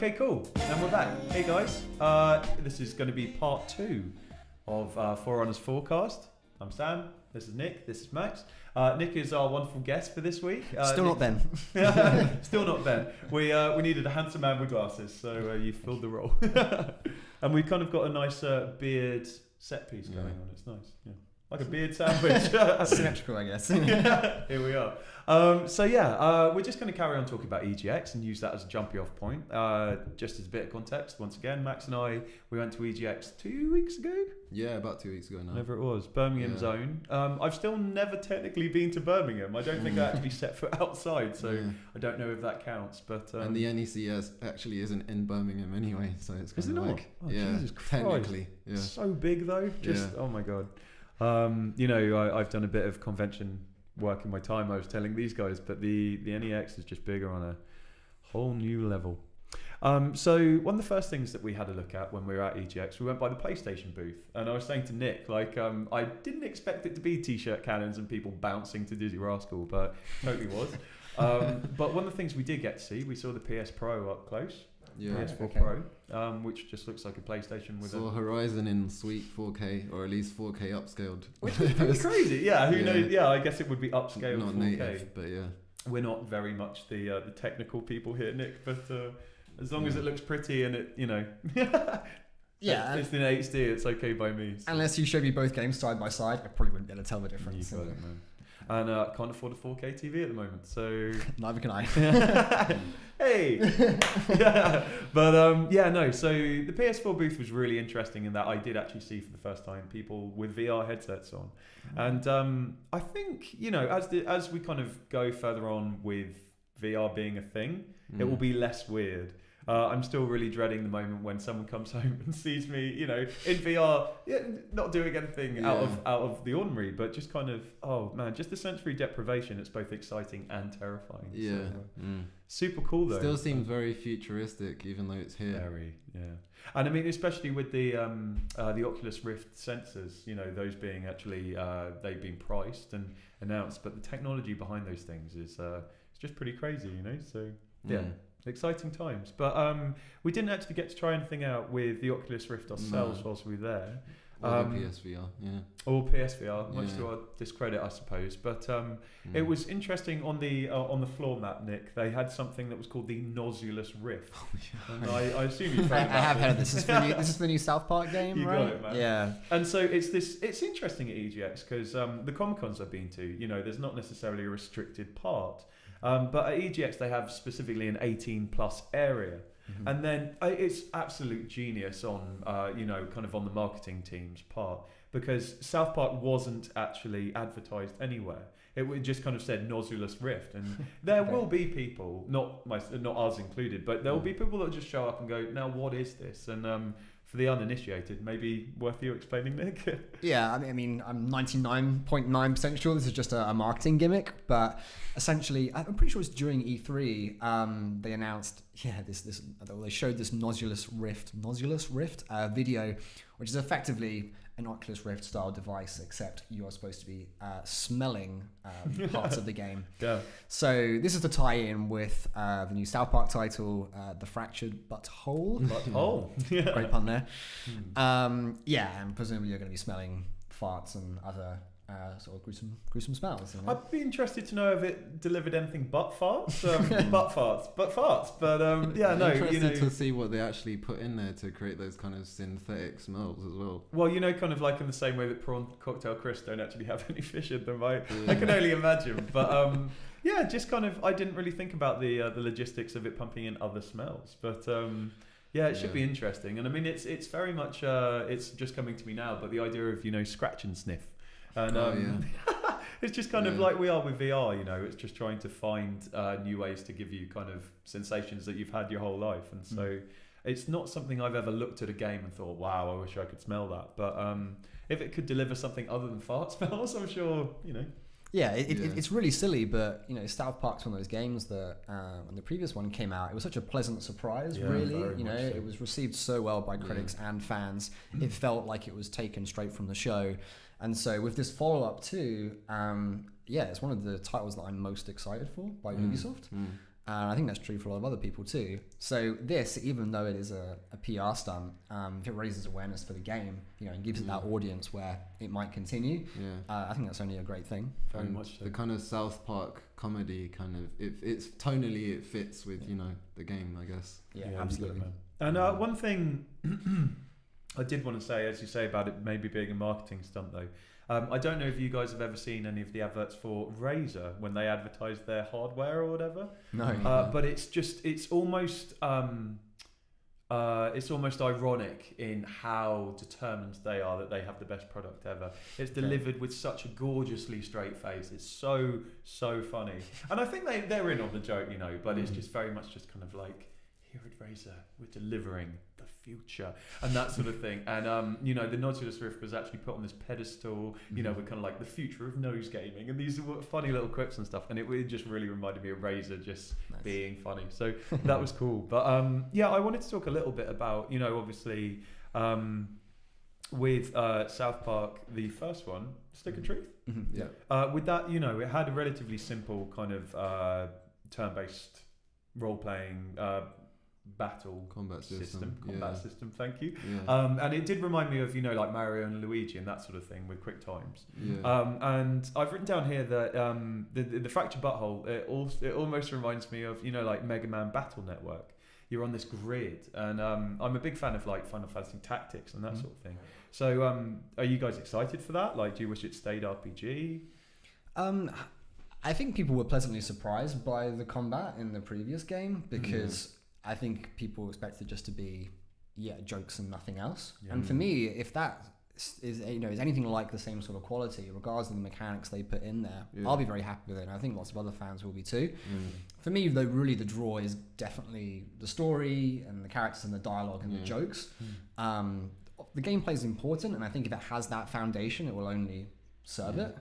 Okay, cool. And we're back. Hey guys, this is going to be part 2 of Forerunner's Forecast. I'm Sam, this is Nick, this is Max. Nick is our wonderful guest for this week. Still not Ben. Still not Ben. We needed a handsome man with glasses, so you filled the role. And we've kind of got a nice beard set piece going on. It's nice, yeah. Like a beard sandwich. Symmetrical, I guess. Yeah, here we are. We're just going to carry on talking about EGX and use that as a jumpy off point. Just as a bit of context, once again, Max and I, we went to EGX 2 weeks ago? Yeah, about 2 weeks ago now. Whatever it was, Birmingham's own. I've still never technically been to Birmingham. I don't think I actually set foot outside, so I don't know if that counts. But and the NECS actually isn't in Birmingham anyway, so it's kind of like... Oh, Jesus Christ. Technically. Yeah. It's so big though. Oh my God. I've done a bit of convention work in my time, I was telling these guys, but the NEX is just bigger on a whole new level. So one of the first things that we had a look at when we were at EGX, we went by the PlayStation booth, and I was saying to Nick, I didn't expect it to be t-shirt cannons and people bouncing to Dizzy Rascal, but totally was. But one of the things we did get to see, we saw the PS Pro up close. Yeah. PS4 Pro, which just looks like a PlayStation with a Horizon in sweet 4K, or at least 4K upscaled. Which is pretty crazy. Yeah, who knows? Yeah, I guess it would be upscaled not 4K. Native, but yeah. We're not very much the technical people here, Nick, but as long as it looks pretty and it, Yeah, it's in HD, it's okay by me. So. Unless you showed me both games side by side, I probably wouldn't be able to tell the difference. You got it, man. And can't afford a 4K TV at the moment, so neither can I. Hey, yeah, but So the PS4 booth was really interesting in that I did actually see for the first time people with VR headsets on, and I think as we kind of go further on with VR being a thing, it will be less weird. I'm still really dreading the moment when someone comes home and sees me, in VR, not doing anything out of the ordinary, but just kind of, oh man, just the sensory deprivation. It's both exciting and terrifying. Yeah, so, super cool though. Still seems very futuristic, even though it's here. Very, yeah. And I mean, especially with the Oculus Rift sensors, those being actually they've been priced and announced, but the technology behind those things is it's just pretty crazy, So yeah. Exciting times, but we didn't actually get to try anything out with the Oculus Rift ourselves whilst we were there. Or the PSVR, or PSVR, much to our discredit, I suppose. But it was interesting on the floor map, Nick. They had something that was called the Nosulus Rift. And I assume you've heard. I have heard of this. This is the new South Park game, you right? Got it, man. Yeah. And so it's interesting at EGX because the Comic-Cons I've been to, there's not necessarily a restricted part. But at EGX they have specifically an 18 plus area, and then it's absolute genius on kind of on the marketing team's part, because South Park wasn't actually advertised anywhere. It just kind of said Nosulus Rift, and there will be people, not us included, but there will be people that will just show up and go, now what is this? And for the uninitiated, maybe worth you explaining, Nick? Yeah, I mean, I'm 99.9% sure this is just a marketing gimmick, but essentially, I'm pretty sure it's during E3, they announced, they showed this Nosulus Rift video, which is effectively an Oculus Rift style device, except you are supposed to be smelling parts of the game. Yeah. So this is the tie-in with the new South Park title, The Fractured Butthole. Butthole. Yeah. Great pun there. And presumably you're going to be smelling farts and other sort of gruesome smells. I'd be interested to know if it delivered anything but farts. But farts. But interested to see what they actually put in there to create those kind of synthetic smells as well. Well, kind of like in the same way that prawn cocktail crisps don't actually have any fish in them. I can only imagine. But just kind of, I didn't really think about the logistics of it pumping in other smells. But it should be interesting. And I mean, it's very much it's just coming to me now. But the idea of scratch and sniff. And it's just kind of like we are with VR, it's just trying to find new ways to give you kind of sensations that you've had your whole life. And so it's not something I've ever looked at a game and thought, wow, I wish I could smell that. But if it could deliver something other than fart smells, I'm sure, Yeah, it's really silly, but South Park's one of those games that when the previous one came out, it was such a pleasant surprise. Really, so. It was received so well by critics and fans. It felt like it was taken straight from the show, and so with this follow-up too, it's one of the titles that I'm most excited for by Ubisoft. And I think that's true for a lot of other people too. So this, even though it is a PR stunt, if it raises awareness for the game, and gives it that audience where it might continue, I think that's only a great thing. Very much so. The kind of South Park comedy kind of, it's tonally, it fits with, the game, I guess. Yeah, absolutely. And one thing I did want to say, as you say about it maybe being a marketing stunt though, I don't know if you guys have ever seen any of the adverts for Razer when they advertise their hardware or whatever. No. But it's almost ironic in how determined they are that they have the best product ever. It's delivered with such a gorgeously straight face. It's so funny, and I think they're in on the joke, But it's just very much just kind of like, here at Razer, we're delivering the future and that sort of thing. And the Nautilus Rift was actually put on this pedestal, with kind of like the future of nose gaming, and these are funny little quips and stuff. And it just really reminded me of Razer just being funny. So that was cool. But I wanted to talk a little bit about, obviously with South Park, the first one, Stick of Truth. With that, it had a relatively simple kind of turn-based role-playing battle combat system. Thank you. And it did remind me of like Mario and Luigi and that sort of thing with quick times. And I've written down here that the fractured butthole, it almost reminds me of like Mega Man Battle Network. You're on this grid, and I'm a big fan of like Final Fantasy Tactics and that sort of thing. So are you guys excited for that? Like, do you wish it stayed RPG? I think people were pleasantly surprised by the combat in the previous game, because I think people expected just to be jokes and nothing else. And for me, if that is anything like the same sort of quality, regardless of the mechanics they put in there, I'll be very happy with it, and I think lots of other fans will be too. For me, though, really the draw is definitely the story and the characters and the dialogue and the jokes. The gameplay is important, and I think if it has that foundation, it will only serve it.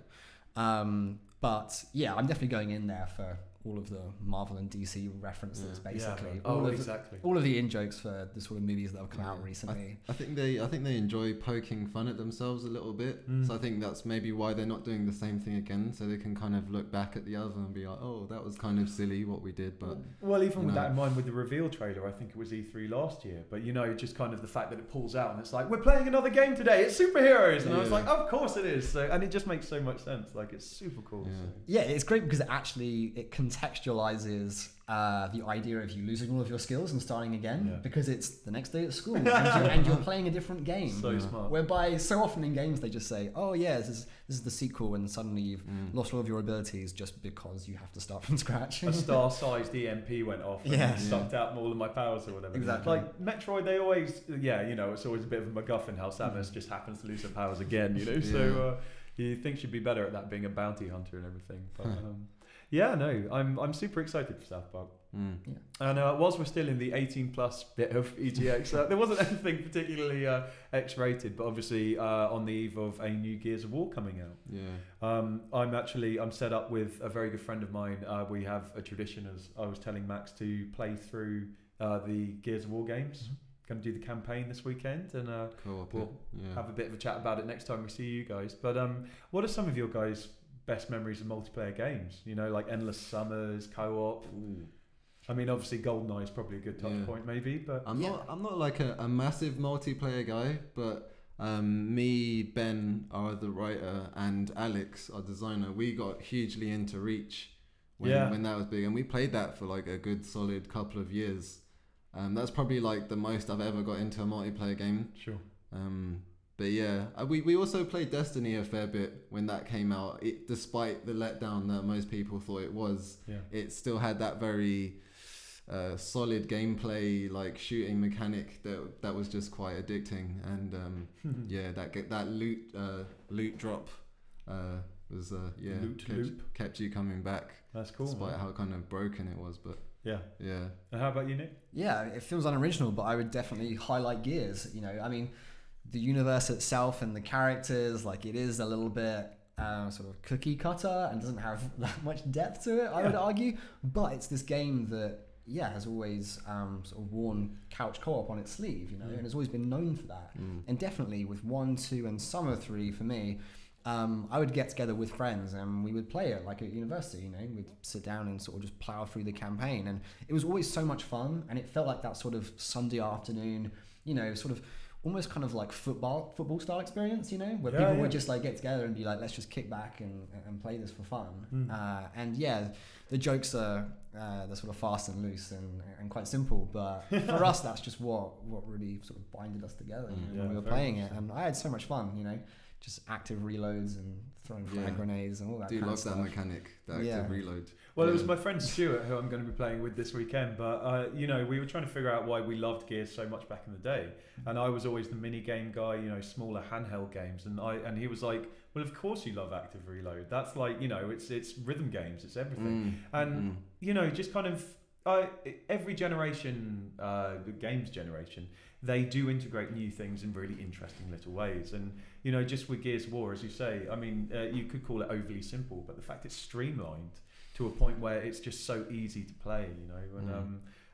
But yeah, I'm definitely going in there for all of the Marvel and DC references, basically. All of the in-jokes for the sort of movies that have come out recently. I think they enjoy poking fun at themselves a little bit. So I think that's maybe why they're not doing the same thing again, so they can kind of look back at the other and be like, oh, that was kind of silly what we did. But even with that in mind, with the reveal trailer, I think it was E3 last year, but just kind of the fact that it pulls out and it's like, we're playing another game today, it's superheroes, and I was like, of course it is. So, and it just makes so much sense. Like, it's super cool. Yeah, it's great because it contextualizes the idea of you losing all of your skills and starting again, because it's the next day at school and you're playing a different game. So smart. Whereby so often in games they just say, oh yeah, this is the sequel, and suddenly you've lost all of your abilities just because you have to start from scratch. A star-sized EMP went off and sucked out all of my powers or whatever. Exactly. Like Metroid, they always, it's always a bit of a MacGuffin how Samus just happens to lose her powers again, So you think she'd be better at that, being a bounty hunter and everything. But I'm super excited for South Park. And whilst we're still in the 18+ bit of EGX, there wasn't anything particularly X-rated, but obviously on the eve of a new Gears of War coming out. I'm set up with a very good friend of mine. We have a tradition, as I was telling Max, to play through the Gears of War games. Going to do the campaign this weekend, and we'll have a bit of a chat about it next time we see you guys. But what are some of your guys' best memories of multiplayer games? Like Endless Summers, co-op. I mean, obviously GoldenEye is probably a good touch point, maybe. But I'm not like a massive multiplayer guy, but me, Ben, are the writer, and Alex, our designer, we got hugely into Reach when that was big, and we played that for like a good solid couple of years. That's probably like the most I've ever got into a multiplayer game. Sure. But yeah, we also played Destiny a fair bit when that came out. Despite the letdown that most people thought it was, it still had that very solid gameplay, like shooting mechanic that was just quite addicting. And that loot drop was kept you coming back. That's cool. Despite how kind of broken it was, but. Yeah. And how about you, Nick? Yeah, it feels unoriginal, but I would definitely highlight Gears. I mean, the universe itself and the characters, like, it is a little bit sort of cookie cutter and doesn't have that much depth to it, I would argue. But it's this game that has always sort of worn couch co-op on its sleeve, and has always been known for that. And definitely with 1, 2, and some of 3 for me, I would get together with friends and we would play it like at university, you know, we'd sit down and sort of just plow through the campaign, and it was always so much fun, and it felt like that sort of Sunday afternoon, you know, sort of almost kind of like football style experience, you know, where people would just like get together and be like, let's just kick back and play this for fun. And yeah, the jokes are they're sort of fast and loose and quite simple, but for us that's just what really sort of binded us together when we were playing it. And I had so much fun, you know, just active reloads and throwing frag grenades and all that kind of stuff. Do love that mechanic, the active reload. Well, it was my friend Stuart who I'm going to be playing with this weekend, but you know, we were trying to figure out why we loved Gears so much back in the day, and I was always the mini game guy, you know, smaller handheld games, and he was like, well, of course you love active reload. That's like, you know, it's rhythm games, it's everything, and you know, just kind of every generation, the games generation, they do integrate new things in really interesting little ways. And you know, just with Gears of War, as you say, I mean, you could call it overly simple, but the fact it's streamlined to a point where it's just so easy to play, you know,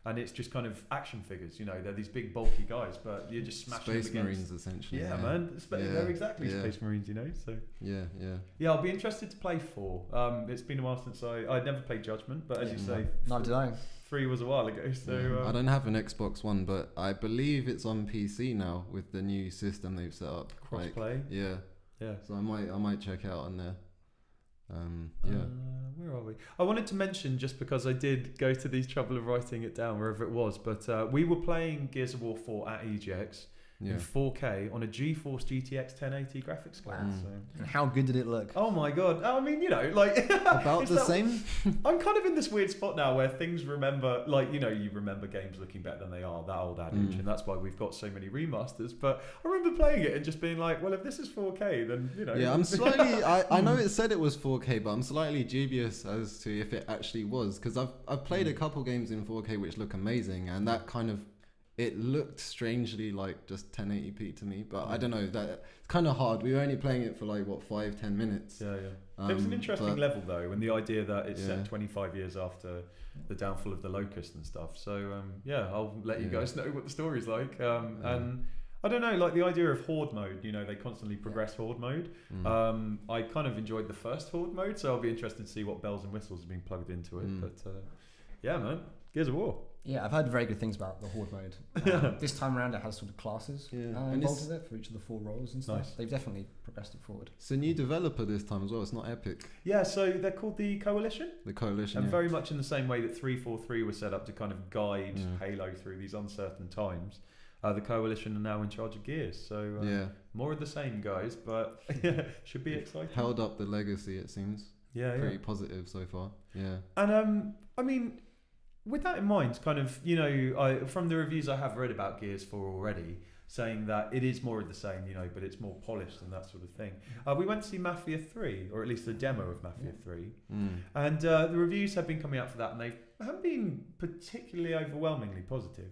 and it's just kind of action figures, you know, they're these big bulky guys, but you're just smashing Space them against. Marines, essentially. Yeah, man, they're exactly Space Marines, you know. So yeah, I'll be interested to play 4. It's been a while since I'd never played Judgment, but as you say, neither did I. 3 was a while ago, so I don't have an Xbox One, but I believe it's on PC now with the new system they've set up. Crossplay. Yeah. So I might check it out on there. Where are we? I wanted to mention, just because I did go to the trouble of writing it down wherever it was, but we were playing Gears of War 4 at EGX. In 4K on a GeForce GTX 1080 graphics card. Wow. So. And how good did it look? Oh my god! I mean, you know, like about the same. I'm kind of in this weird spot now where things remember, like, you know, you remember games looking better than they are. That old adage, and that's why we've got so many remasters. But I remember playing it and just being like, well, if this is 4K, then you know. Yeah, I'm slightly. I know it said it was 4K, but I'm slightly dubious as to if it actually was, because I've played a couple games in 4K which look amazing, and that kind of. It looked strangely like just 1080p to me, but I don't know, that it's kind of hard. We were only playing it for like 5-10 minutes. It was an interesting level though, and the idea that it's set 25 years after the downfall of the Locust and stuff. So I'll let you guys know what the story's like. And I don't know, like the idea of horde mode, you know, they constantly progress horde mode. I kind of enjoyed the first horde mode, so I'll be interested to see what bells and whistles are being plugged into it. But yeah, man, Gears of War. Yeah, I've heard very good things about the horde mode. This time around, it has sort of classes involved with it for each of the 4 roles and stuff. Nice. They've definitely progressed it forward. It's a new developer this time as well. It's not Epic. Yeah, so they're called the Coalition. The Coalition, and very much in the same way that 343 was set up to kind of guide Halo through these uncertain times. The Coalition are now in charge of Gears, so more of the same, guys. But should be exciting. Held up the legacy, it seems. Pretty positive so far. Yeah, and I mean. With that in mind, kind of, you know, from the reviews I have read about Gears 4 already, saying that it is more of the same, you know, but it's more polished and that sort of thing. We went to see Mafia 3, or at least the demo of Mafia 3, and the reviews have been coming out for that, and they haven't been particularly overwhelmingly positive.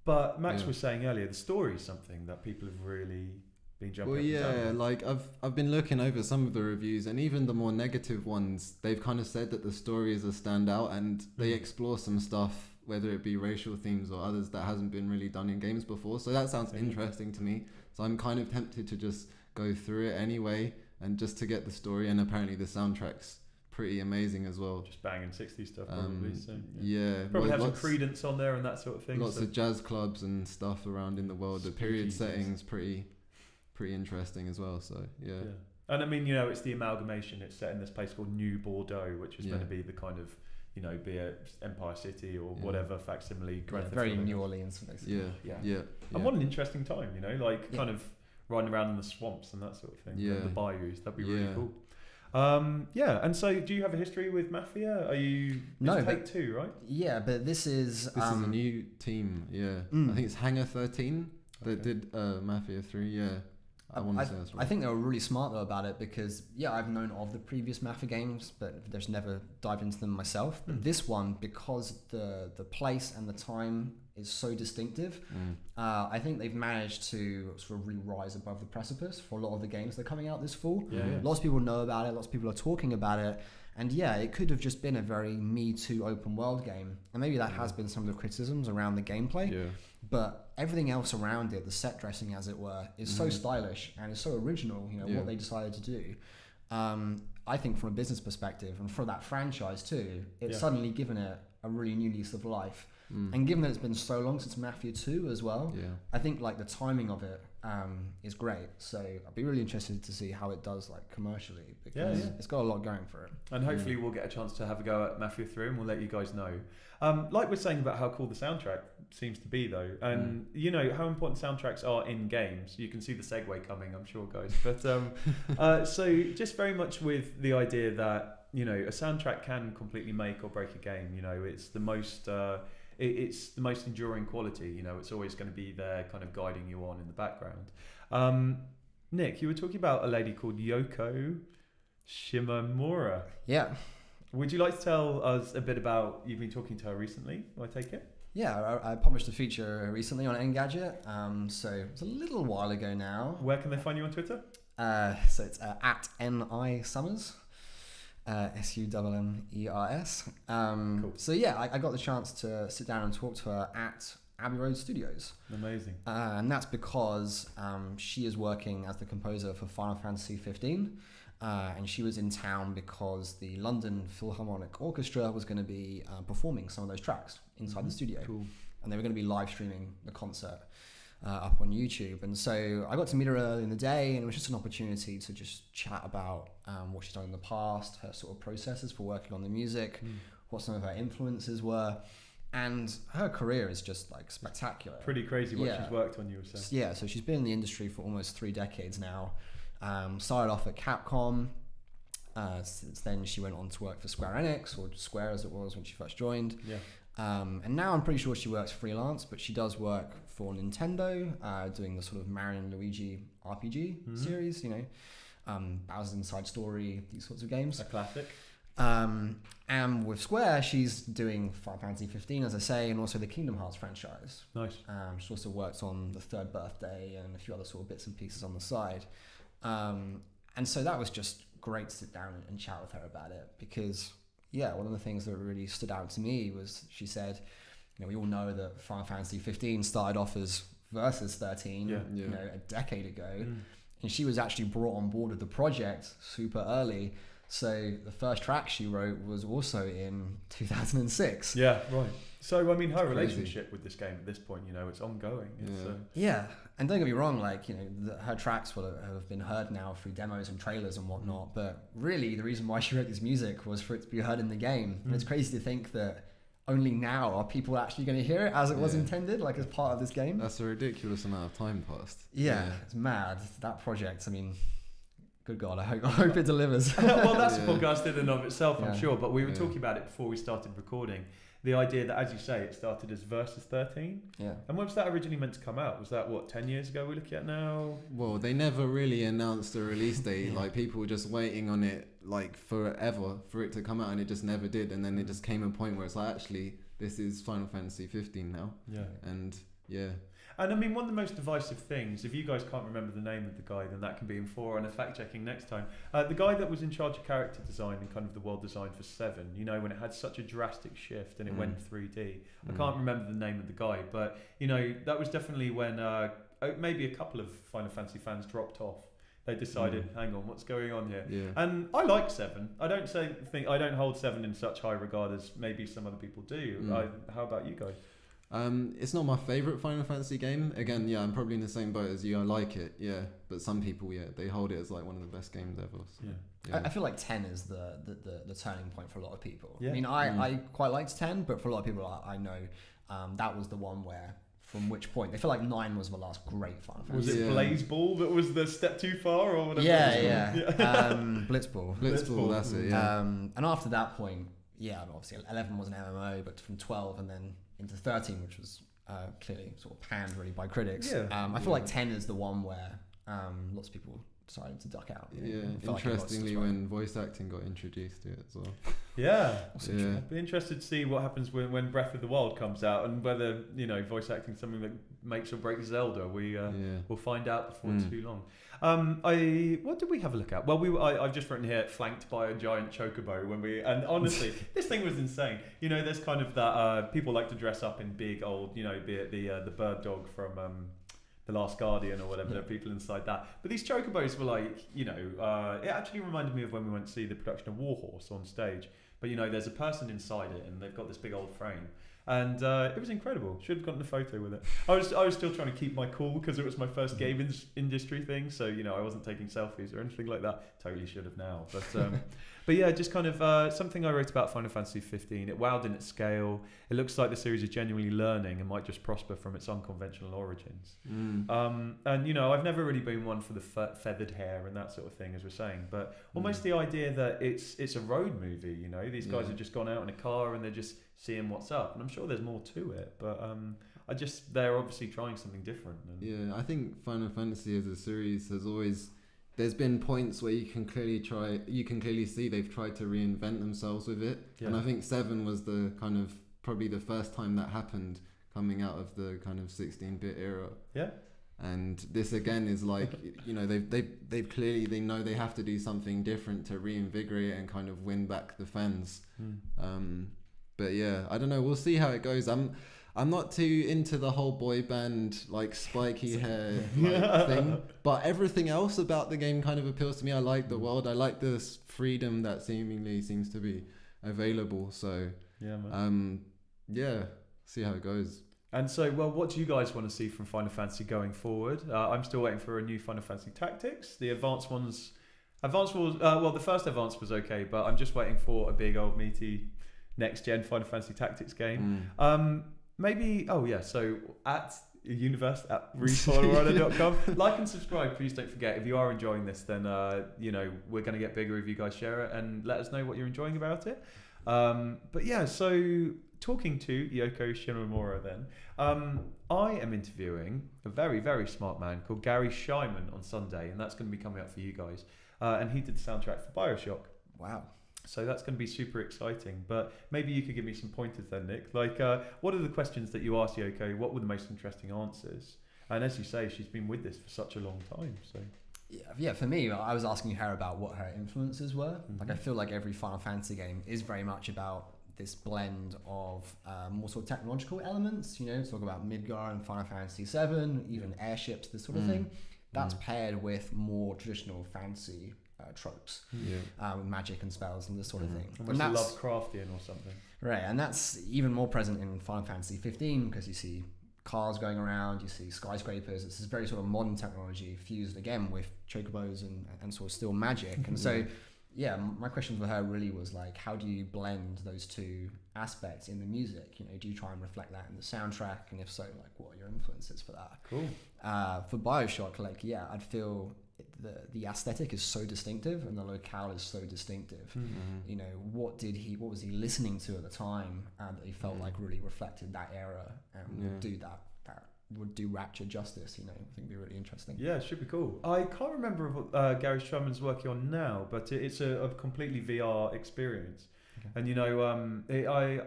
But Max was saying earlier, the story is something that people have really been jumping up and down. Like I've been looking over some of the reviews, and even the more negative ones, they've kind of said that the story is a standout, and they explore some stuff, whether it be racial themes or others that hasn't been really done in games before. So that sounds interesting to me. So I'm kind of tempted to just go through it anyway, and just to get the story. And apparently the soundtrack's pretty amazing as well. Just banging 60s stuff probably. So, probably have some Credence on there and that sort of thing. Lots of jazz clubs and stuff around in the world. The period setting's pretty interesting as well, so and I mean, you know, it's the amalgamation. It's set in this place called New Bordeaux, which is going to be the kind of, you know, be it Empire City or whatever facsimile. Very New Orleans, basically. And what an interesting time, you know, like kind of riding around in the swamps and that sort of thing. The bayous, that'd be really cool. And so do you have a history with Mafia? Are you Take 2, right? Yeah, but this is a new team. I think it's Hangar 13 that did Mafia 3. I think they were really smart though about it, because I've known of the previous Mafia games, but there's never dived into them myself. But this one, because the place and the time is so distinctive, I think they've managed to sort of really rise above the precipice for a lot of the games that are coming out this fall. Lots of people know about it, lots of people are talking about it, and it could have just been a very Me Too open world game, and maybe that has been some of the criticisms around the gameplay. But everything else around it, the set dressing as it were, is so stylish and is so original, you know, what they decided to do. I think from a business perspective and for that franchise too, it's suddenly given it a really new lease of life. And given that it's been so long since Mafia 2 as well, I think like the timing of it is great. So I'd be really interested to see how it does like commercially, because it's got a lot going for it. And hopefully we'll get a chance to have a go at Mafia 3 and we'll let you guys know. Like we're saying about how cool the soundtrack seems to be though, and you know how important soundtracks are in games. You can see the segue coming, I'm sure, guys. But so just very much with the idea that, you know, a soundtrack can completely make or break a game. You know, it's the most it's the most enduring quality. You know, it's always going to be there, kind of guiding you on in the background. Nick, you were talking about a lady called Yoko Shimomura. Yeah. Would you like to tell us a bit about, you've been talking to her recently, I take it? Yeah, I published a feature recently on Engadget, so it's a little while ago now. Where can they find you on Twitter? So it's at NI Summers, SUMMERS. Cool. So yeah, I got the chance to sit down and talk to her at Abbey Road Studios. Amazing. And that's because she is working as the composer for Final Fantasy 15. And she was in town because the London Philharmonic Orchestra was going to be performing some of those tracks inside the studio. Cool. And they were going to be live streaming the concert up on YouTube. And so I got to meet her early in the day, and it was just an opportunity to just chat about what she's done in the past, her sort of processes for working on the music, what some of her influences were. And her career is just like spectacular. Pretty crazy what she's worked on, you were saying. Yeah, so she's been in the industry for almost 3 decades now. Started off at Capcom. Since then, she went on to work for Square Enix, or Square as it was when she first joined. Yeah. And now I'm pretty sure she works freelance, but she does work for Nintendo, doing the sort of Mario and Luigi RPG series, you know, Bowser's Inside Story, these sorts of games. A classic. And with Square, she's doing Final Fantasy 15, as I say, and also the Kingdom Hearts franchise. Nice. She also works on the Third Birthday and a few other sort of bits and pieces on the side. And so that was just great to sit down and chat with her about it, because one of the things that really stood out to me was she said, you know, we all know that Final Fantasy 15 started off as Versus 13, you know, a decade ago, and she was actually brought on board with the project super early. So the first track she wrote was also in 2006. Yeah, right. So, I mean, her relationship with this game at this point, you know, it's ongoing. It's, and don't get me wrong, like, you know, her tracks will have been heard now through demos and trailers and whatnot, but really the reason why she wrote this music was for it to be heard in the game. And it's crazy to think that only now are people actually going to hear it as it was intended, like as part of this game. That's a ridiculous amount of time passed. Yeah, it's mad. That project, I mean... Good God, I hope it delivers. Well, that's a podcast in and of itself, I'm sure. But we were talking about it before we started recording. The idea that, as you say, it started as Versus 13. Yeah. And when was that originally meant to come out? Was that, 10 years ago we're looking at now? Well, they never really announced a release date. Like, people were just waiting on it, like, forever for it to come out, and it just never did. And then it just came a point where it's like, actually, this is Final Fantasy 15 now. Yeah. And, And I mean, one of the most divisive things, if you guys can't remember the name of the guy, then that can be in Forerunner fact-checking next time. The guy that was in charge of character design and kind of the world design for 7, you know, when it had such a drastic shift and it went 3D. I can't remember the name of the guy, but, you know, that was definitely when maybe a couple of Final Fantasy fans dropped off. They decided, hang on, what's going on here? Yeah. And I like 7. I don't hold 7 in such high regard as maybe some other people do. How about you guys? It's not my favourite Final Fantasy game. Again, I'm probably in the same boat as you. I like it, but some people, they hold it as like one of the best games ever. So, I feel like 10 is the turning point for a lot of people. I mean, I quite liked 10, but for a lot of people I know, that was the one where, from which point, they feel like 9 was the last great Final Fantasy. Was it Blaze Ball that was the step too far, or whatever? Blitzball. Blitzball, that's it. Yeah. And after that point, obviously 11 was an MMO, but from 12 and then into 13, which was clearly sort of panned really by critics. I feel like 10 is the one where lots of people decided to duck out. Yeah, interestingly, when voice acting got introduced to it as well. Yeah. I'd be interested to see what happens when Breath of the Wild comes out, and whether voice acting is something that makes or breaks Zelda. We'll find out before too long. What did we have a look at? Well, I've just written here, flanked by a giant chocobo and honestly, this thing was insane. There's kind of that people like to dress up in big old, be it the bird dog from The Last Guardian or whatever. There are people inside that, but these chocobos were like, it actually reminded me of when we went to see the production of Warhorse on stage. But there's a person inside it, and they've got this big old frame. And it was incredible. Should have gotten a photo with it. I was still trying to keep my cool because it was my first game industry thing. So I wasn't taking selfies or anything like that. Totally should have now. But yeah, just kind of something I wrote about Final Fantasy 15. It wowed in its scale. It looks like the series is genuinely learning and might just prosper from its unconventional origins. And I've never really been one for the feathered hair and that sort of thing, as we're saying. But almost the idea that it's a road movie. These guys have just gone out in a car and they're just seeing what's up, and I'm sure there's more to it, but they're obviously trying something different. I think Final Fantasy as a series there's been points where you can clearly see they've tried to reinvent themselves with it, and I think 7 was the kind of probably the first time that happened, coming out of the kind of 16-bit era. And this again is like, they've clearly, they know they have to do something different to reinvigorate and kind of win back the fans. But yeah, I don't know. We'll see how it goes. I'm not too into the whole boy band like spiky hair thing, but everything else about the game kind of appeals to me. I like the world. I like this freedom that seemingly seems to be available. So see how it goes. And so, what do you guys want to see from Final Fantasy going forward? I'm still waiting for a new Final Fantasy Tactics. The advanced ones, the first advanced was okay, but I'm just waiting for a big old meaty next gen Final Fantasy Tactics game. So at universe at Forerunner.com. Like and subscribe, please don't forget. If you are enjoying this, then we're going to get bigger if you guys share it and let us know what you're enjoying about it. So talking to Yoko Shimomura then, I am interviewing a very, very smart man called Gary Shyman on Sunday, and that's going to be coming up for you guys. And he did the soundtrack for Bioshock. Wow. So that's going to be super exciting. But maybe you could give me some pointers then, Nick. Like, what are the questions that you asked Yoko? What were the most interesting answers? And as you say, she's been with this for such a long time. So yeah. For me, I was asking her about what her influences were. Like, I feel like every Final Fantasy game is very much about this blend of more sort of technological elements. Talk about Midgar and Final Fantasy 7, even airships, this sort of thing. That's paired with more traditional fantasy tropes, with magic and spells and this sort of thing. Almost Lovecraftian or something. Right, and that's even more present in Final Fantasy 15 because you see cars going around, you see skyscrapers. It's this very sort of modern technology fused again with chocobos and sort of still magic. And so, my question for her really was like, how do you blend those two aspects in the music? Do you try and reflect that in the soundtrack? And if so, like, what are your influences for that? Cool. For Bioshock, I'd feel the aesthetic is so distinctive and the locale is so distinctive. What was he listening to at the time that he felt like really reflected that era and would do Rapture justice? I think it'd be really interesting. Yeah, it should be cool. I can't remember what Gary Sherman's working on now, but it's a completely VR experience. Okay. And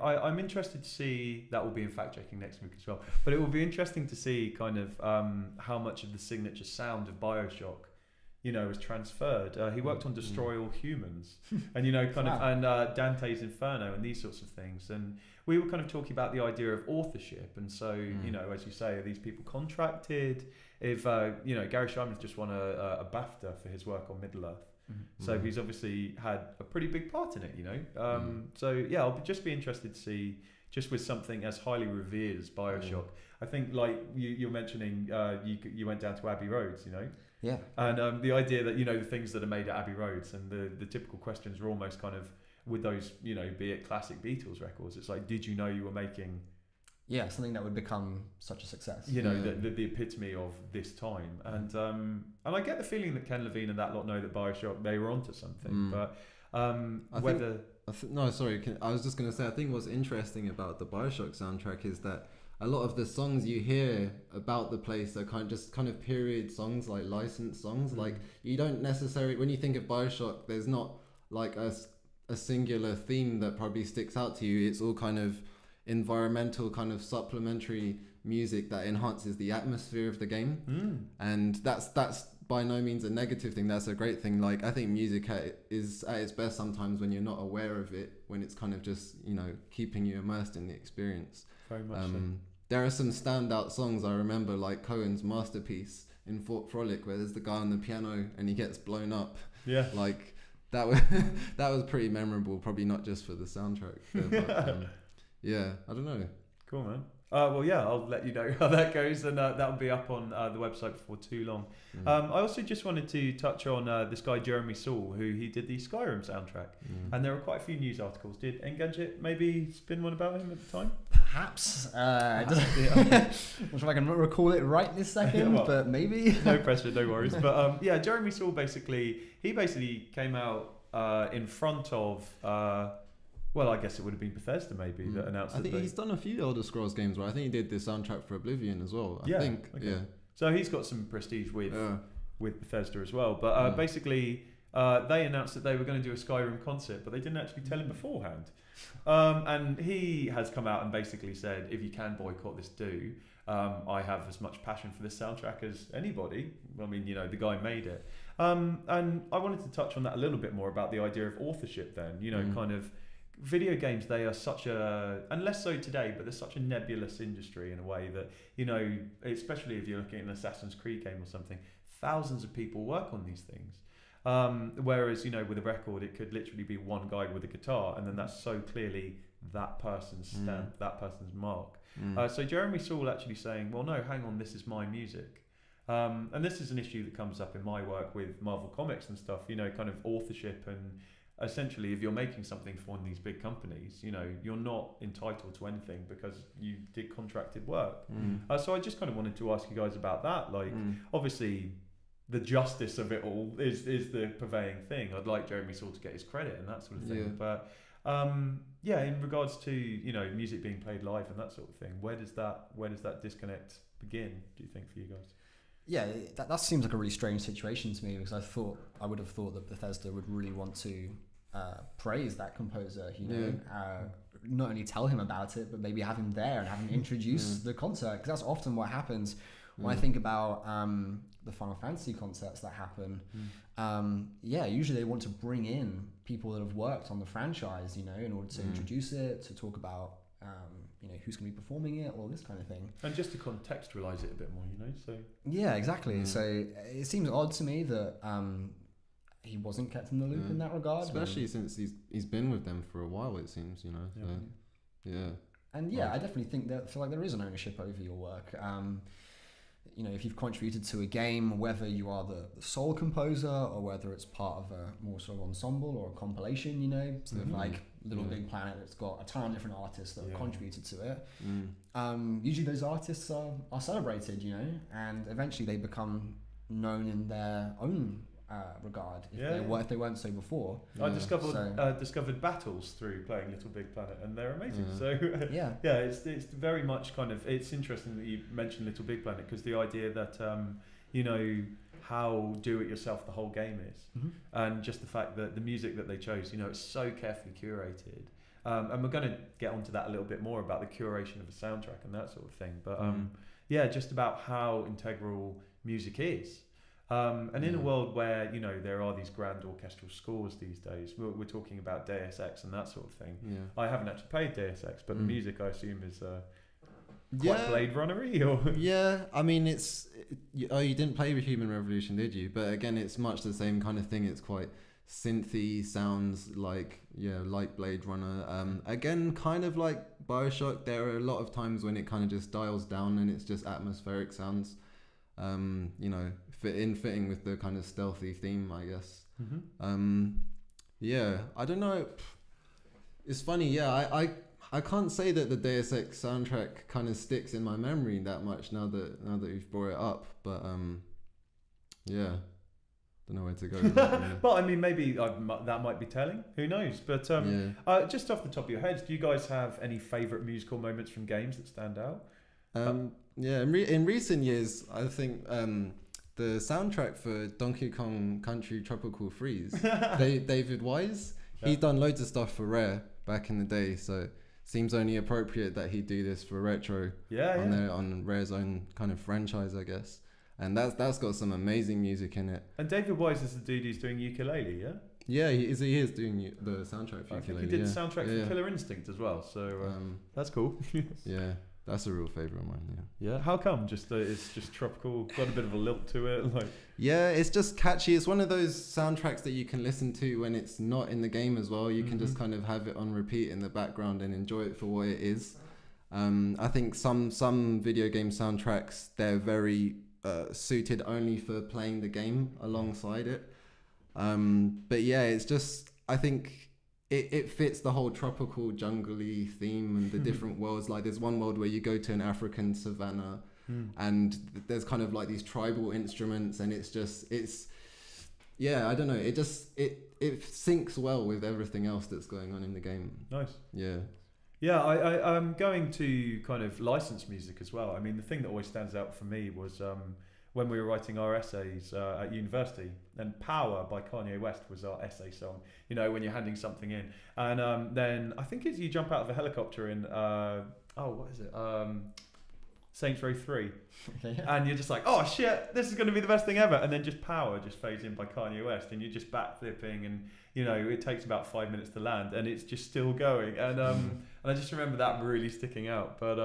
I'm interested to see, that will be in fact checking next week as well, but it will be interesting to see kind of how much of the signature sound of Bioshock is transferred. He worked on Destroy All Humans and and Dante's Inferno and these sorts of things, and we were kind of talking about the idea of authorship. And so as you say, are these people contracted? If Gary Shyman's just won a BAFTA for his work on Middle-earth, so he's obviously had a pretty big part in it. So I'll just be interested to see, just with something as highly revered as Bioshock. I think, like you're mentioning, you went down to Abbey Roads, Yeah. And the idea that, the things that are made at Abbey Roads and the typical questions are almost kind of with those, be it classic Beatles records. It's like, did you know you were making... Yeah, something that would become such a success. The epitome of this time. And I get the feeling that Ken Levine and that lot know that Bioshock, they were onto something. But I was just going to say, I think what's interesting about the Bioshock soundtrack is that a lot of the songs you hear about the place are kind of period songs, like licensed songs. Like you don't necessarily, when you think of Bioshock, there's not like a singular theme that probably sticks out to you. It's all kind of environmental, kind of supplementary music that enhances the atmosphere of the game. And that's by no means a negative thing. That's a great thing. Like I think music is at its best sometimes when you're not aware of it, when it's kind of just, you know, keeping you immersed in the experience. Very much so. There are some standout songs I remember, like Cohen's masterpiece in Fort Frolic, where there's the guy on the piano and he gets blown up. Yeah. Like that was that was pretty memorable, probably not just for the soundtrack. But, yeah, I don't know. Cool, man. Well, yeah, I'll let you know how that goes, and that'll be up on the website before too long. I also just wanted to touch on this guy, Jeremy Saul, who he did the Skyrim soundtrack, and there were quite a few news articles. Did Engadget maybe spin one about him at the time? Perhaps. I'm not sure if I can recall it right this second, but maybe. No pressure, no worries. But yeah, Jeremy Saul basically came out in front of... well, I guess it would have been Bethesda maybe that announced it. I think he's done a few Elder Scrolls games, right? I think he did the soundtrack for Oblivion as well. I think. Okay. Yeah. So he's got some prestige with Bethesda as well. But basically, they announced that they were going to do a Skyrim concert, but they didn't actually tell him beforehand. And he has come out and basically said, if you can boycott this, do. I have as much passion for this soundtrack as anybody. I mean, you know, the guy made it. And I wanted to touch on that a little bit more about the idea of authorship then, you know, kind of... Video games, they are such a, and less so today, but they're such a nebulous industry in a way that, you know, especially if you're looking at an Assassin's Creed game or something, thousands of people work on these things. Whereas, you know, with a record, it could literally be one guy with a guitar, and then that's so clearly that person's stamp, that person's mark. So Jeremy Saul actually saying, well, no, hang on, this is my music. And this is an issue that comes up in my work with Marvel Comics and stuff, you know, kind of authorship and essentially, if you're making something for one of these big companies, you know, you're not entitled to anything because you did contracted work. So I just kind of wanted to ask you guys about that. Like, obviously, the justice of it all is the purveying thing. I'd like Jeremy Saul to get his credit and that sort of thing. But yeah, in regards to, you know, music being played live and that sort of thing, where does that disconnect begin, do you think, for you guys? Yeah, that seems like a really strange situation to me, because I would have thought that Bethesda would really want to praise that composer, you know, not only tell him about it, but maybe have him there and have him introduce the concert, because that's often what happens when I think about the Final Fantasy concerts that happen. Usually they want to bring in people that have worked on the franchise, you know, in order to introduce it, to talk about you know, who's going to be performing it, all this kind of thing, and just to contextualize it a bit more, you know. So yeah, exactly. So it seems odd to me that he wasn't kept in the loop in that regard, especially since he's been with them for a while, it seems, you know. So, and I definitely think that, I feel like there is an ownership over your work. You know, if you've contributed to a game, whether you are the sole composer or whether it's part of a more sort of ensemble or a compilation, you know, sort of like Little Big Planet that's got a ton of different artists that have contributed to it. Usually those artists are celebrated, you know, and eventually they become known in their own regard if they weren't so before. I discovered battles through playing Little Big Planet, and they're amazing. So it's very much kind of, it's interesting that you mentioned Little Big Planet, because the idea that you know, how do-it-yourself the whole game is, and just the fact that the music that they chose, you know, it's so carefully curated. And we're going to get onto that a little bit more about the curation of a soundtrack and that sort of thing. But just about how integral music is. And in a world where, you know, there are these grand orchestral scores these days, we're talking about Deus Ex and that sort of thing. I haven't actually played Deus Ex, but the music, I assume, is quite Blade Runner-y, or I mean, you didn't play the Human Revolution, did you? But again, it's much the same kind of thing. It's quite synthy, sounds like Blade Runner. Again, kind of like Bioshock. There are a lot of times when it kind of just dials down and it's just atmospheric sounds. You know, fitting with the kind of stealthy theme, I guess. I don't know. It's funny. I can't say that the Deus Ex soundtrack kind of sticks in my memory that much now that you've brought it up. But don't know where to go with that. Well, I mean, maybe that might be telling. Who knows? But just off the top of your heads, do you guys have any favourite musical moments from games that stand out? Yeah, in recent years, I think the soundtrack for Donkey Kong Country Tropical Freeze, David Wise, he's done loads of stuff for Rare back in the day, so seems only appropriate that he do this for Retro on Rare's own kind of franchise, I guess. And that's got some amazing music in it. And David Wise is the dude who's doing Ukulele, yeah? Yeah, he is doing the soundtrack for Ukulele. I think he did the soundtrack for Killer Instinct as well, so that's cool. Yeah. That's a real favourite of mine, yeah. How come? It's just tropical, got a bit of a lilt to it, like. Yeah, it's just catchy. It's one of those soundtracks that you can listen to when it's not in the game as well. You can just kind of have it on repeat in the background and enjoy it for what it is. I think some video game soundtracks, they're very suited only for playing the game alongside it. But yeah, it's just, I think it fits the whole tropical jungly theme and the different worlds. Like there's one world where you go to an African savanna and there's kind of like these tribal instruments, and I don't know, it syncs well with everything else that's going on in the game. Nice. Yeah, I'm going to kind of licensed music as well. I mean, the thing that always stands out for me was when we were writing our essays at university, and Power by Kanye West was our essay song, you know, when you're handing something in. And then I think it's you jump out of a helicopter in, Saints Row 3. And you're just like, oh shit, this is going to be the best thing ever. And then just Power just fades in by Kanye West, and you're just backflipping, and you know, it takes about 5 minutes to land, and it's just still going. And and I just remember that really sticking out. But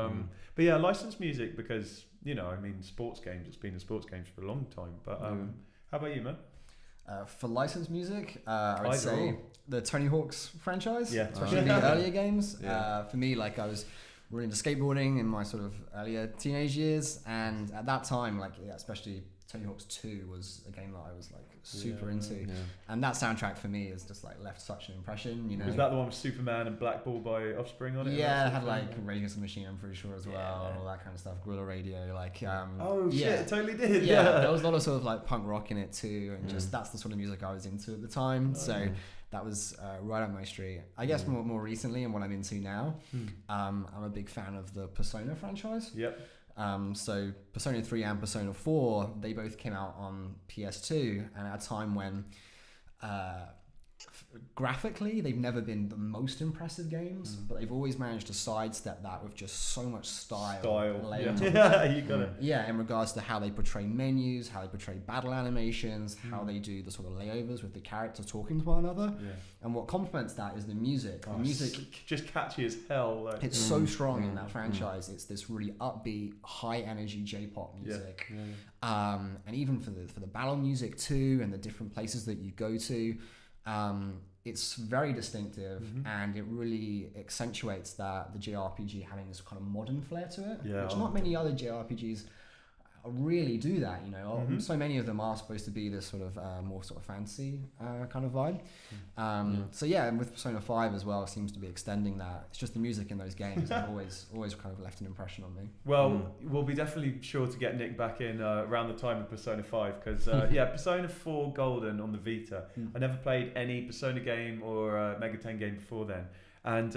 yeah, licensed music, because, you know, I mean, sports games, it's been in sports games for a long time. But how about you, man? For licensed music, I would say the Tony Hawk's franchise, especially the earlier games. For me, like, I was really into skateboarding in my sort of earlier teenage years, and at that time, like, especially Tony Hawk's 2 was a game that I was like super into, and that soundtrack for me has just like left such an impression. You know, was that the one with Superman and Black Ball by Offspring on it? Yeah, it had like Rage Against the Machine, I'm pretty sure, as well, and all that kind of stuff. Guerrilla Radio, like shit, it totally did. Yeah, there was a lot of sort of like punk rock in it too, and just that's the sort of music I was into at the time. So that was right up my street. I guess more recently, and what I'm into now, I'm a big fan of the Persona franchise. Yep. So Persona 3 and Persona 4, they both came out on PS2, and at a time when graphically they've never been the most impressive games, but they've always managed to sidestep that with just so much style. You got it. Yeah, in regards to how they portray menus, how they portray battle animations, how they do the sort of layovers with the characters talking to one another. And what complements that is the music. The music just catchy as hell. Like. It's so strong in that franchise. It's this really upbeat, high energy J-pop music. And even for the battle music too, and the different places that you go to, it's very distinctive, and it really accentuates that the JRPG having this kind of modern flair to it, which not many other JRPGs really do that. You know, so many of them are supposed to be this sort of more sort of fantasy kind of vibe. So yeah, and with Persona 5 as well, seems to be extending that. It's just the music in those games have always kind of left an impression on me. Well, we'll be definitely sure to get Nick back in around the time of Persona 5, because Persona 4 Golden on the Vita. I never played any Persona game or Mega 10 game before then. And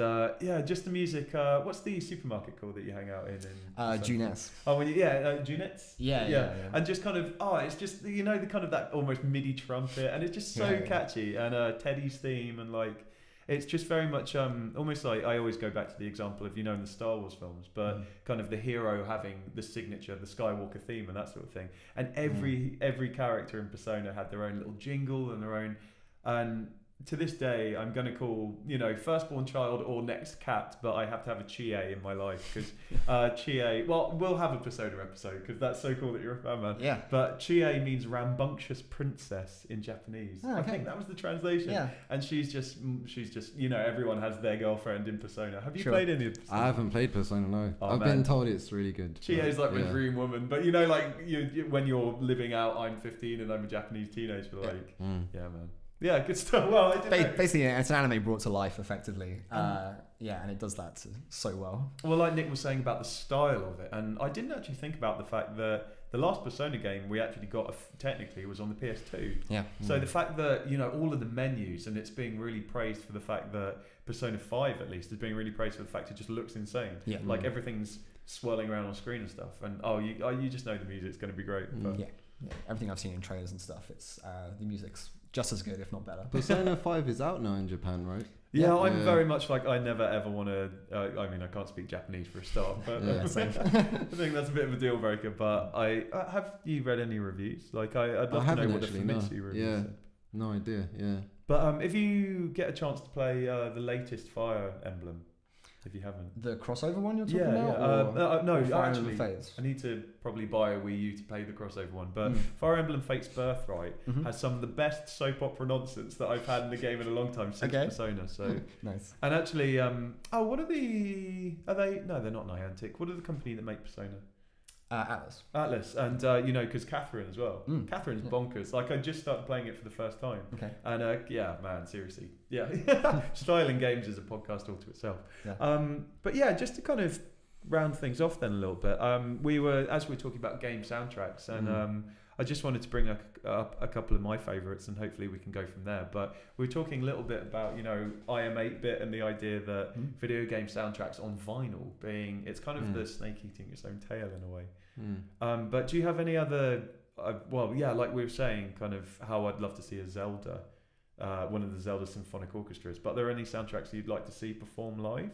just the music. What's the supermarket called that you hang out in? Junette's. Oh, Junette's? Yeah. And just kind of, it's just, you know, the kind of that almost MIDI trumpet, and it's just so catchy. And Teddy's theme, and like, it's just very much almost like, I always go back to the example of, you know, in the Star Wars films, but kind of the hero having the signature, the Skywalker theme and that sort of thing. And every character in Persona had their own little jingle and their own, and to this day, I'm going to call, you know, firstborn child or next cat, but I have to have a Chie in my life, because Chie, well, we'll have a Persona episode, because that's so cool that you're a fan, man. Yeah. But Chie means rambunctious princess in Japanese. Oh, okay. I think that was the translation. Yeah. And she's just, you know, everyone has their girlfriend in Persona. Have you played any of Persona? I haven't played Persona, no. I've been told it's really good. Chie is like my dream woman, but you know, like, you when you're living out, I'm 15 and I'm a Japanese teenager, like, yeah, man. Yeah, good stuff. Well, basically, it's an anime brought to life, effectively. And it does that so well. Well, like Nick was saying about the style of it, and I didn't actually think about the fact that the last Persona game we actually got technically was on the PS2. Yeah. So the fact that, you know, all of the menus, and it's being really praised for the fact that Persona 5 at least is being really praised for the fact it just looks insane. Yeah. Like everything's swirling around on screen and stuff. And you just know the music's going to be great. But. Yeah, everything I've seen in trailers and stuff, it's the music's just as good, if not better. Persona 5 is out now in Japan, right? Yeah, I'm very much like, I never ever want to. I mean, I can't speak Japanese for a start, but Same. I think that's a bit of a deal breaker. But have you read any reviews? Like, I'd love to know what the Famitsu reviews said. No idea. Yeah. But if you get a chance to play the latest Fire Emblem, if you haven't, the crossover one you're talking about? No, Fire actually, Emblem Fates? I need to probably buy a Wii U to play the crossover one. But Fire Emblem Fate's Birthright has some of the best soap opera nonsense that I've had in the game in a long time since Persona. So nice. And actually, what are they? No, they're not Niantic. What are the company that make Persona? Atlas, and because Catherine as well. Catherine's bonkers. Like, I just started playing it for the first time. Okay. And man, seriously, styling games is a podcast all to itself. Yeah. But yeah, just to kind of round things off then a little bit. We were talking about game soundtracks, and I just wanted to bring up a couple of my favourites, and hopefully we can go from there. But we were talking a little bit about I am 8-bit and the idea that video game soundtracks on vinyl it's kind of the snake eating its own tail in a way. But do you have any other? Like we were saying, kind of how I'd love to see a Zelda, one of the Zelda symphonic orchestras. But are there any soundtracks you'd like to see perform live?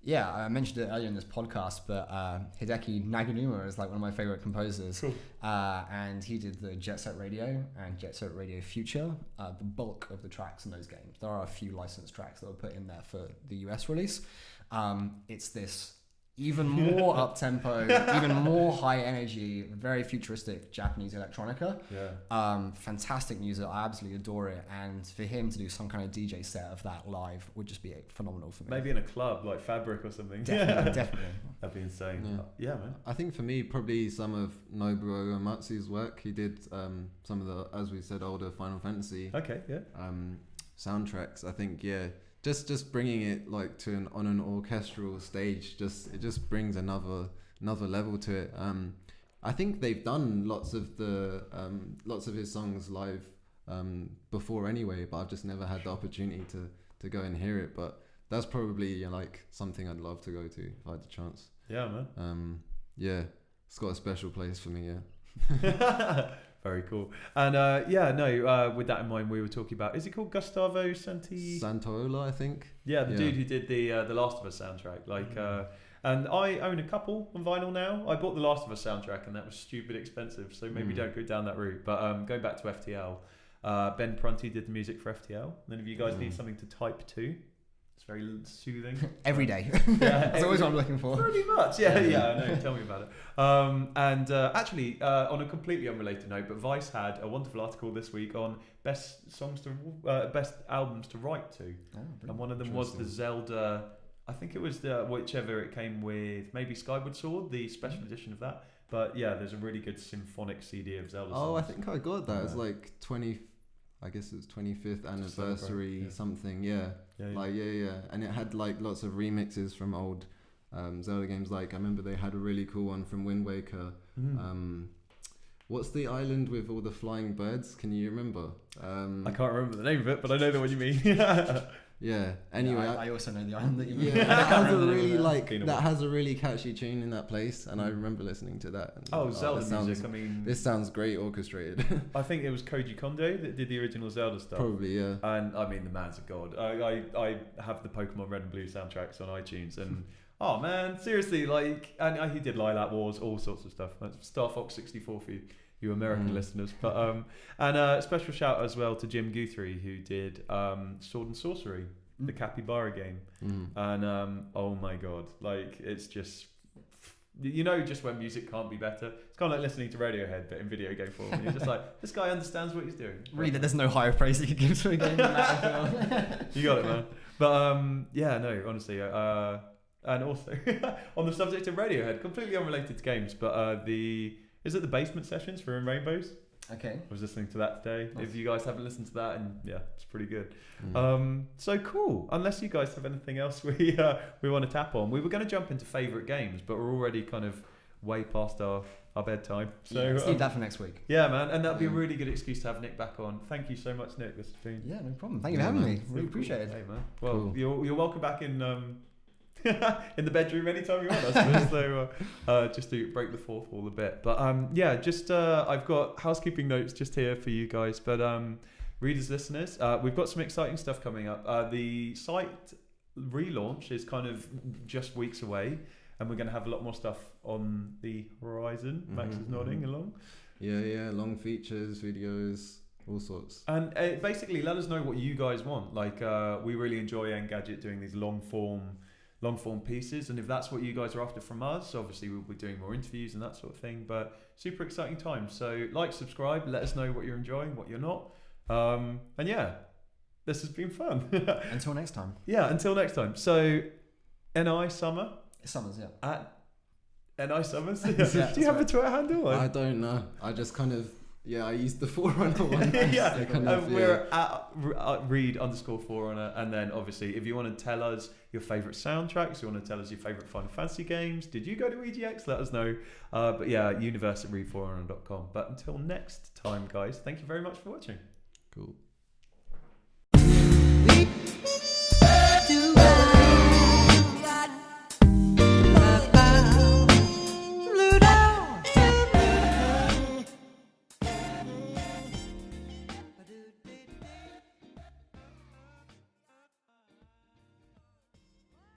Yeah, I mentioned it earlier in this podcast, but Hideki Naganuma is like one of my favorite composers. Cool. And he did the Jet Set Radio and Jet Set Radio Future, the bulk of the tracks in those games. There are a few licensed tracks that were put in there for the US release. It's this even more up-tempo, even more high energy, very futuristic Japanese electronica. Yeah. Fantastic music. I absolutely adore it. And for him to do some kind of DJ set of that live would just be phenomenal for me. Maybe in a club like Fabric or something. Definitely. That'd be insane. Yeah, man. I think for me, probably some of Nobuo Uematsu's work. He did some of the, as we said, older Final Fantasy soundtracks. I think, just bringing it like to on an orchestral stage, it just brings another level to it. I think they've done lots of his songs live before anyway, but I've just never had the opportunity to go and hear it. But that's probably like something I'd love to go to if I had the chance. Yeah, man. It's got a special place for me. Yeah. Very cool. And with that in mind, we were talking about, is it called Gustavo Santaola, I think? Yeah, the dude who did the Last of Us soundtrack. And I own a couple on vinyl now. I bought the Last of Us soundtrack, and that was stupid expensive, so maybe don't go down that route. But going back to FTL, Ben Prunty did the music for FTL. And then if you guys need something to type to, it's very soothing. Every day. Yeah, that's always what I'm looking for. Pretty much. Yeah, I know. Tell me about it. Actually, on a completely unrelated note, but Vice had a wonderful article this week on best albums to write to, and one of them was the Zelda. I think it was whichever it came with, maybe Skyward Sword, the special edition of that. But yeah, there's a really good symphonic CD of Zelda songs. Oh, I think I got that. It's like 20. I guess it was 25th anniversary something. Yeah. And it had like lots of remixes from old Zelda games. Like I remember they had a really cool one from Wind Waker. What's the island with all the flying birds? Can you remember? I can't remember the name of it, but I know the one you mean. Yeah. Anyway, I also know the island that you mean. Yeah, that has a really catchy tune in that place, and I remember listening to that. And, Zelda music. I mean, this sounds great orchestrated. I think it was Koji Kondo that did the original Zelda stuff. Probably, yeah. And I mean, the man's a god. I have the Pokemon Red and Blue soundtracks on iTunes, and oh man, seriously, and he did Lilac Wars, all sorts of stuff. Star Fox 64 for you American listeners. But and special shout as well to Jim Guthrie, who did Sword and Sorcery, the Capybara game. And oh my god, it's just, just when music can't be better. It's kind of like listening to Radiohead but in video game form. You're just like, this guy understands what he's doing. Really, there's no higher praise that you give to a game than that. You got it, man. But honestly, and also on the subject of Radiohead, completely unrelated to games, but is it the Basement Sessions for In Rainbows? Okay. I was listening to that today. Nice. If you guys haven't listened to that, and it's pretty good. So cool. Unless you guys have anything else we want to tap on, we were going to jump into favourite games, but we're already kind of way past our bedtime. So let's leave that for next week. Yeah, man, and that'd be a really good excuse to have Nick back on. Thank you so much, Nick. This has been no problem. Thank you for having me. Really appreciate it. Hey, man. Well, cool. you're welcome back in in the bedroom anytime you want, I suppose. So just to break the fourth wall a bit. But just I've got housekeeping notes just here for you guys. But readers, listeners, we've got some exciting stuff coming up. The site relaunch is kind of just weeks away, and we're going to have a lot more stuff on the horizon. Max is nodding along. Yeah, long features, videos, all sorts. And basically, let us know what you guys want. Like, we really enjoy Engadget doing these long form pieces, and if that's what you guys are after from us, obviously we'll be doing more interviews and that sort of thing. But super exciting time. So like, subscribe, let us know what you're enjoying, what you're not. And yeah, this has been fun. Until next time. Yeah, until next time. So NI Summer. Summers, yeah. At NI Summers. Yeah, do you have a Twitter handle? I don't know. I just kind of I used the Forerunner one. Yeah, we're at read_Forerunner, and then obviously if you want to tell us your favourite soundtracks, you want to tell us your favourite Final Fantasy games, did you go to EGX? Let us know. But yeah, universe@readforerunner.com. But until next time, guys, thank you very much for watching. Cool.